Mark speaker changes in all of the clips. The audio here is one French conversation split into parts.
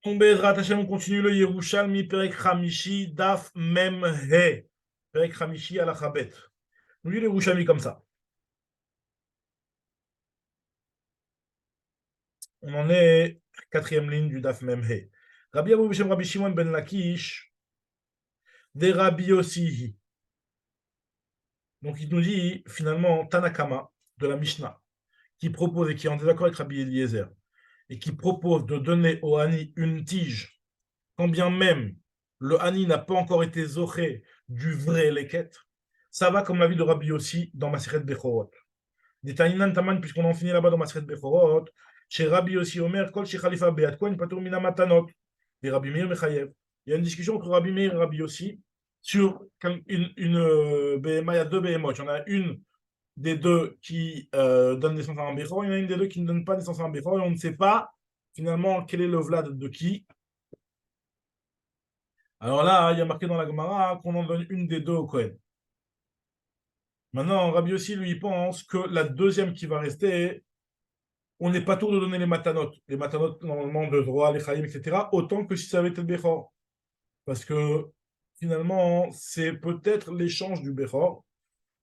Speaker 1: On Bezrat Hashem, on continue le Yerushalmi, Perek Hamishi, Daf Mem He. Perek Hamishi à la Chabet. On lit le Yerushalmi comme ça. On en est quatrième ligne du Daf Mem He. Rabbi Abou Bishem Rabbi Shimon ben Lakish, de Rabbi Yossihi. Donc il nous dit finalement Tanakama de la Mishnah, qui propose et qui est en désaccord avec Rabbi Eliezer, et qui propose de donner au Hani une tige, quand bien même le Hani n'a pas encore été zoché du vrai leket. Ça va comme l'avis de Rabbi Yossi dans Maseret Bechorot. Des Taninan Taman, puisqu'on en finit là-bas dans Maseret Bechorot, chez Rabbi Yossi Omer, Kol chez Khalifa Beat Kohen, Patur Mina Matanot, et Rabbi Meir Mechayev. Il y a une discussion entre Rabbi Meir et Rabbi Yossi sur une BMA, il y a deux BMO. Il y en a une des deux qui donne naissance à un Bechor, il y en a une des deux qui ne donne pas naissance à un Bechor, et on ne sait pas finalement quel est le Vlad de qui. Alors là, il y a marqué dans la Gemara qu'on en donne une des deux au Kohen. Maintenant, Rabbi Yossi, lui, pense que la deuxième qui va rester, on n'est pas tour de donner les matanot. Les matanot, normalement, de droit, les chaïm, etc., autant que si ça avait été le Bechor. Parce que, finalement, c'est peut-être l'échange du Bechor.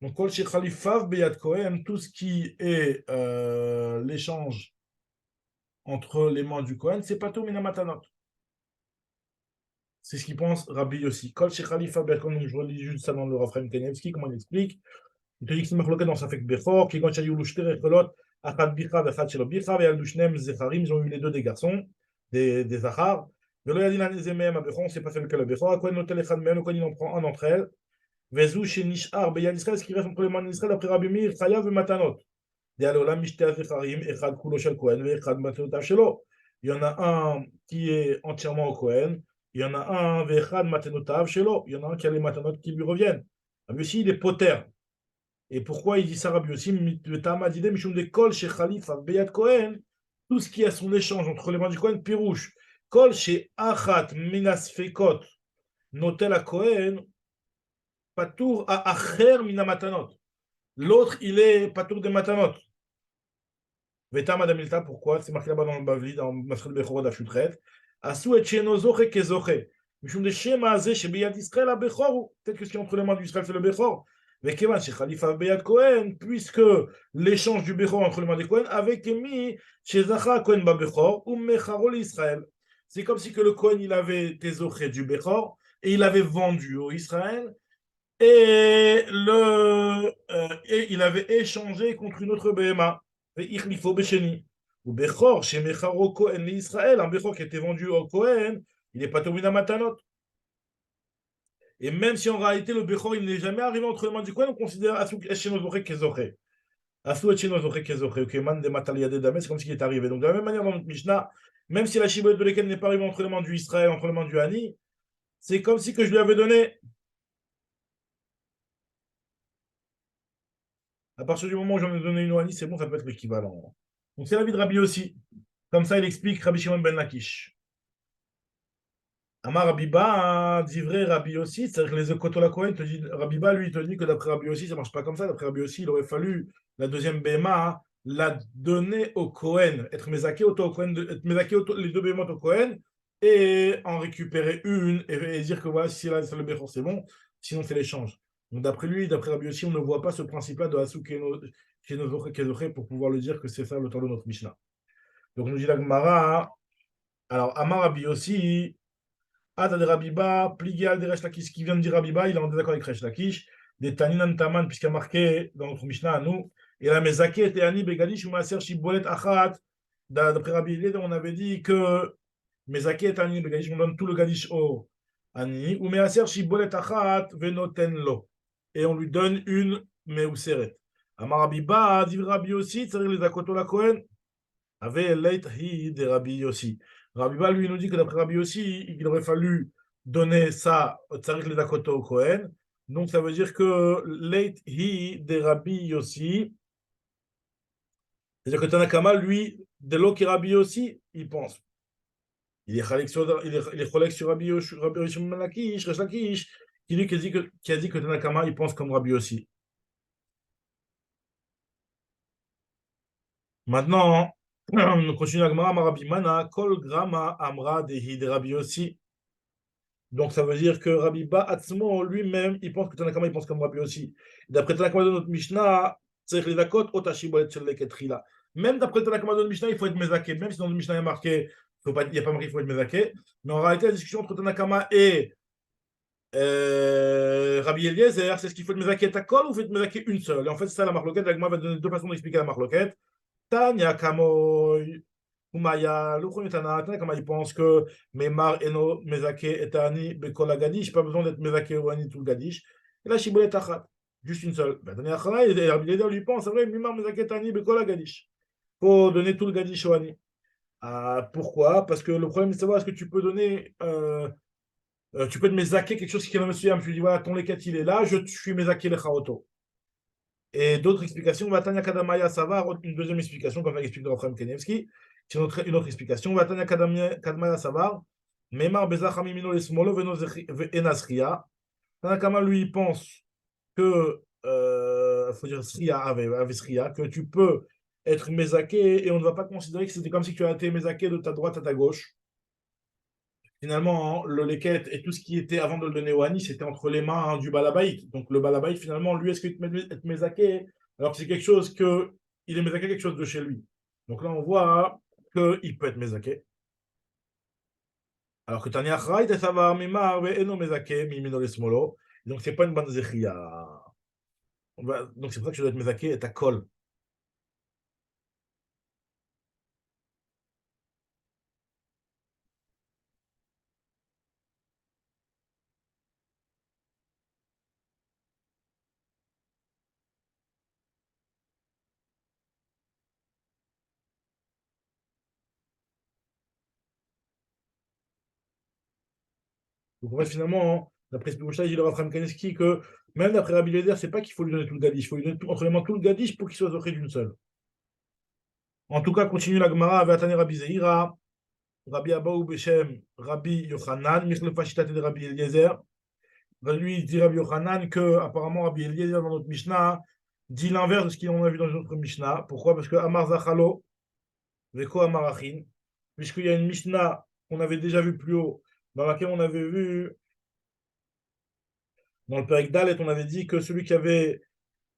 Speaker 1: Donc, Kol Shechalifav Beyat Kohen, tout ce qui est l'échange entre les mains du Kohen, c'est pas tout mina matanot. C'est ce qu'il pense Rabbi Yossi. Kol Shechalifav Beyat Kohen, je relis juste ça dans le Raphaël Kanievski, comment il explique. Il te dit que c'est marloqué dans Safek Bechor, qui quand il y a eu l'ushter et kolot, Achad Bicha, Achad Shelo Bicha, et Al-Dushnem, Zecharim, ils ont eu les deux des garçons, des Zachar. Mais là, il y a dit Zemem, à Bechor, on ne sait pas faire que le Bechor, à quoi il notait les Chadmen, quand il en prend un d'entre elles. Vezou, chez Nishar, Beyan Israël, ce qui reste entre les mains d'Israël, après Rabbi Meir, Chayav et Matanot. Et alors là, Mishte Zecharim, Echad Kulo Shel Kohen, Echad Matanot Shelo. Il y en a un qui est entièrement au Kohen, il y en a un, Vechad Matanotav Shelo. Il y en a un qui a les Matanot qui lui reviennent. Lui aussi, il est poter. Et pourquoi il dit ça, Rabbi Yossi? Tout ce qui a son échange entre les mains du Kohen, Pirouche. Kol chez Achat Minas Fekot, Notel à Kohen, Patour à Acher Minamatanot. L'autre, il est Patour des Matanot. Veta Madamilta, pourquoi? C'est marqué là-bas dans le Bavli, dans Masrel Bechorot d'Achutret. Asu et Chenozoche Kezoche. Mishum de Shema Azeh, Shebiyat Israël à Bechor. Peut-être que ce qui est entre les mains d'Israël, c'est le Bechor. Mais Kevan, chez Khalifa Beyat Kohen, puisque l'échange du Bechor entre les mains des Kohen avait émis chez Zacha Kohen Ba Bechor ou Mecharo l'Israël. C'est comme si que le Kohen, il avait tésoché du Bechor et il avait vendu au Israël et il avait échangé contre une autre BMA. Et Irlifo Becheni. Ou Bechor, chez Mecharo Kohen l'Israël, un Bechor qui était vendu au Kohen, il n'est pas tombé dans Matanot. Et même si en réalité le Bechor il n'est jamais arrivé entre les mains du Kohen, on considère Asuk Eshenozoche Kezoche. Asuk Eshenozoche Kezoche, ok, man de Matalia de Dames, c'est comme s'il est arrivé. Donc de la même manière dans notre Mishnah, même si la Shibboleth de l'Eken n'est pas arrivée entre les mains du Israël, entre les mains du Hani, c'est comme si que je lui avais donné. À partir du moment où j'en ai donné une au Hani, c'est bon, ça peut être l'équivalent. Donc c'est l'avis de Rabbi aussi. Comme ça, il explique Rabbi Shimon ben Lakish. Amar Rabiba, dit vrai Rabbi aussi, c'est-à-dire que les Okotola Kohen te dit, Rabiba, lui, il te dit que d'après Rabbi aussi, ça ne marche pas comme ça. D'après Rabbi aussi, il aurait fallu la deuxième BMA la donner au Kohen, être Mezaké au Kohen, être Mezaké les deux BMA au Kohen, et en récupérer une, et dire que voilà, si là, c'est le Bechor, c'est bon, sinon c'est l'échange. Donc d'après lui, d'après Rabbi aussi, on ne voit pas ce principe-là de Hasu Kezoche pour pouvoir le dire que c'est ça le temps de notre Mishnah. Donc nous dit la Gemara, alors Amar Rabbi aussi, ah, t'as des Rabiba, Pligal des Resh Lakish, qui vient de dire Rabiba, il est en désaccord avec Resh Lakish, des Taninan Taman, puisqu'il y a marqué dans notre Mishnah à nous, et la Mezaket et Ani Begadish, ou Maaser Shibolet Achat, d'après Rabbi Eliezer, on avait dit que Mezaket et Ani Begadish, on donne tout le Gadish au Ani, ou Maaser Shibolet Achat, Venoten Lo, et on lui donne une Meuseret. Amar Rabiba, dit Rabbi aussi, c'est-à-dire les Akotola Kohen, avait Leit Hi de Rabbi Yossi. Rabbi Ba, lui, nous dit que d'après Rabbi Yossi, il aurait fallu donner ça au Tzarik le Dakoto au Kohen. Donc, ça veut dire que Leit Hi de Rabbi Yossi, c'est-à-dire que Tanakama, lui, de l'eau qui Rabbi Yossi, il pense. Il est cholèque sur Rabbi Yossi, Resh Lakish, qui a dit que Tanakama, il pense comme Rabbi Yossi. Maintenant, On continue la Gemara, Rabbi Mana, Kol Grama Amra Dehi de Rabbi Yossi. Donc ça veut dire que Rabbi Ba Atzmo lui-même, il pense que Tanakama, il pense comme Rabbi Yossi. D'après Tanakama de notre Mishnah, c'est les Dakot, Otashibolet Shel. Même d'après Tanakama de notre Mishnah, il faut être Mezaké. Même si dans le Mishnah il y a marqué, il n'y a pas marqué, il faut être Mezaké. Mais en réalité, la discussion entre Tanakama et Rabbi Eliezer, c'est ce qu'il faut être Mezaké Takol ou faut être Mezaké une seule. Et en fait, c'est ça la marloquette. La Gemara va donner deux façons d'expliquer la marloquette. Tanya Kamoy. Umaya, le premier Tana, comment il pense que Memar Eno Mezake et Tani Bekola Gadish, pas besoin d'être Mezake ou Ani tout le Gadish. Et là, Shibboleth Achat, juste une seule. Ben, Tani Achana, et Rabbi Eliezer lui pense, c'est vrai, Memar Mezake Tani Bekola Gadish. Il faut donner tout le Gadish au Ani. Ah, pourquoi? Parce que le problème, c'est de savoir est-ce que tu peux donner, tu peux te Mezake quelque chose qui est dans le Suyam. Tu dis, voilà, ton leket, il est là, je suis Mezake le Chaoto. Et d'autres explications, Vatanya Kadamaya Savar, une deuxième explication, comme l'explique le Raphaël Kenevski, c'est une autre explication. Vatanya Kadamaya Savar, Memar Bezachamimino les Smolo Venazria. Tanakama, lui, il pense que, faut dire Sria, avec Sria, que tu peux être Mezaké et on ne va pas considérer que c'était comme si tu as été Mezaké de ta droite à ta gauche. Finalement, hein, le leket et tout ce qui était avant de le donner au Hani, c'était entre les mains hein, du Balabaït. Donc le Balabaït, finalement, lui, est-ce qu'il est Mezaké alors que c'est quelque chose que. Il est Mezaké quelque chose de chez lui. Donc là, on voit qu'il peut être Mezaké. Alors que Tania Chraït et Savar Mimar ve Eno Mezaké, Mimino le Smolo. Donc c'est pas une bande Zechia. Donc c'est pour ça que je dois être Mezaké et ta colle. Donc en fait, finalement, hein, d'après Spinoza, il dit le Raphaël Kaneski que même d'après Rabbi Leder, c'est pas qu'il faut lui donner tout le Gadish, il faut lui donner entre les mains tout le Gadish pour qu'il soit auprès d'une seule. En tout cas, continue la Gemara avec Atane Rabbi Zeira, Rabbi Abaou Beshem, Rabbi Yochanan, Michlefa Shitate de Rabbi Eliezer. Lui, il dit Rabbi Yochanan que apparemment Rabbi Eliezer dans notre Mishnah dit l'inverse de ce qu'on a vu dans notre Mishnah. Pourquoi? Parce que Amar Zachalo, Veko Amarachin, puisqu'il y a une Mishnah qu'on avait déjà vu plus haut, dans laquelle on avait vu, dans le Perek Dalet, on avait dit que celui qui avait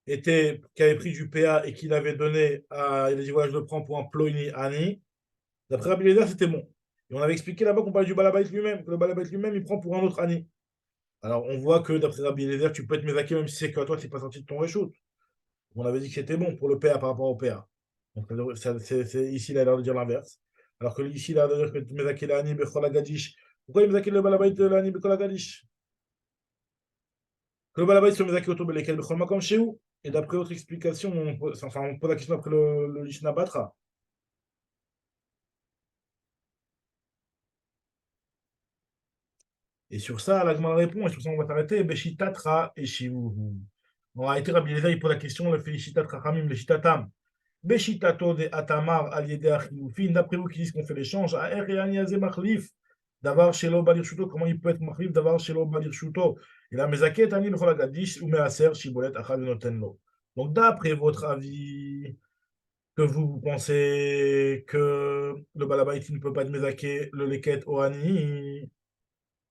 Speaker 1: pris du PA et qui l'avait donné à, il a dit voilà, je le prends pour un Ploini Ani. D'après Rabbi Eliezer, c'était bon. Et on avait expliqué là-bas qu'on parlait du Balabait lui-même, que le Balabait lui-même, il prend pour un autre Ani. Alors, on voit que d'après Rabbi Eliezer, tu peux être mévaqué même si c'est que toi, tu n'es pas sorti de ton reshoot. On avait dit que c'était bon pour le PA par rapport au PA. Donc, ici, il a l'air de dire l'inverse. Alors que ici, il a l'air de dire que tu mévaqué l'Ani Bechola Gadish. Pourquoi il mévaqué le Balabait de l'Ani Bechola Gadish? Que le Balabait sur mévaqué autour de lesquels Bechol Makom chez où? Et d'après autre explication, on pose la question après le Lishna Batra. Et sur ça, la Gemara répond, et sur ça, on va t'arrêter. Beshitatra et Shivuhu. On a été Rabbi Eliezer, il pose la question, le Félicitatra Ramim, le Shitatam. Beshitato de Atamar aliédé Achilufin. D'après vous qui disent qu'on fait l'échange, à Ereaniaze Machlif, d'avoir Shelo Balir Shuto, comment il peut être Machlif d'avoir Shelo Balir Shuto? Il a Mezaket Ani Becholagadis ou Measer Shibolet Achad Notenlo. Donc, d'après votre avis, que vous pensez que le Balabaïti ne peut pas être Mezaké, le Leket Oani,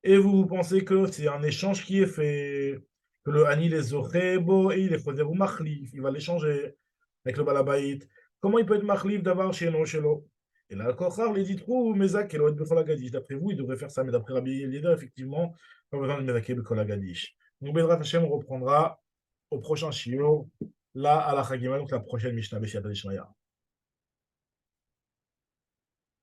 Speaker 1: et vous pensez que c'est un échange qui est fait, que le Hani les aurait beau et il est choisi ou Machlif, il va l'échanger avec le Balabaït. Comment il peut être Machlif d'avoir chez nous, chez l'eau? Et là, le Kochar, les dit trop, Mezak, et l'autre Bechol Agadish. D'après vous, il devrait faire ça, mais d'après Rabbi Eliezer, effectivement, pas besoin de Mezak et Bechol Agadish. Donc, Bezrat Hashem, on reprendra au prochain Shiur, là, à la Chagima, donc la prochaine Mishnah, Beshiat Adishmaya.